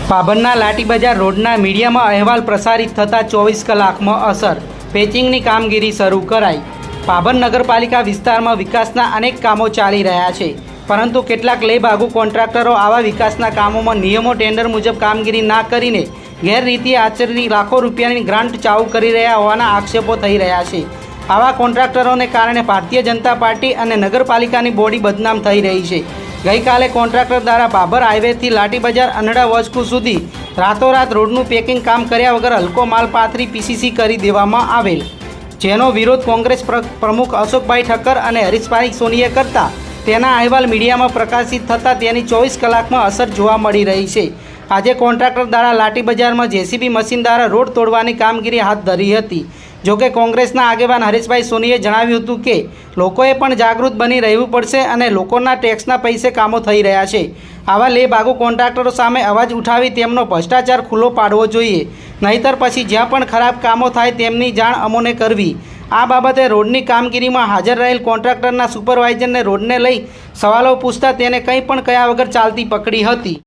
પાભરના લાઠી બજાર રોડના મીડિયામાં અહેવાલ પ્રસારિત થતાં 24 કલાકમાં અસર પેચિંગની કામગીરી શરૂ કરાઈ। પાભર નગરપાલિકા વિસ્તારમાં વિકાસના અનેક કામો ચાલી રહ્યા છે, પરંતુ કેટલાક લેભાગુ કોન્ટ્રાક્ટરો આવા વિકાસના કામોમાં નિયમો ટેન્ડર મુજબ કામગીરી ના કરીને ગેરરીતિ આચરી લાખો રૂપિયાની ગ્રાન્ટ ચાઉ કરી રહ્યા હોવાના આક્ષેપો થઈ રહ્યા છે। આવા કોન્ટ્રાક્ટરોને કારણે ભારતીય જનતા પાર્ટી અને નગરપાલિકાની બોડી બદનામ થઈ રહી છે। ગઈકાલે કોન્ટ્રાક્ટર દ્વારા પાભર હાઈવેથી લાઠી બજાર અનડા વોચકુ સુધી રાતોરાત રોડનું પેકિંગ કામ કર્યા વગર હલકો માલ પાથરી પીસીસી કરી દેવામાં આવેલ, જેનો વિરોધ કોંગ્રેસ પ્રમુખ અશોકભાઈ ઠક્કર અને હરીશભાઈ સોનીએ કરતા તેના અહેવાલ મીડિયામાં પ્રકાશિત થતાં તેની 24 કલાકમાં અસર જોવા મળી રહી છે। આજે કોન્ટ્રાક્ટર દ્વારા લાઠી બજારમાં જેસીબી મશીન દ્વારા રોડ તોડવાની કામગીરી હાથ ધરી હતી। જોકે કોંગ્રેસના આગેવાન હરીશભાઈ સોનીએ જણાવ્યું હતું કે લોકોએ પણ જાગૃત બની રહેવું પડશે અને લોકોના ટેક્સના પૈસે કામો થઈ રહ્યા છે। આવા લેભાગુ કોન્ટ્રાક્ટરો સામે અવાજ ઉઠાવી તેમનો ભ્રષ્ટાચાર ખુલ્લો પાડવો જોઈએ, નહીંતર પછી જ્યાં પણ ખરાબ કામો થાય તેમની જાણ અમોને કરવી। આ બાબતે રોડની કામગીરીમાં હાજર રહેલ કોન્ટ્રાક્ટરના સુપરવાઇઝરને રોડને લઈ સવાલો પૂછતા તેને કંઈ પણ કહ્યા વગર ચાલતી પકડી હતી।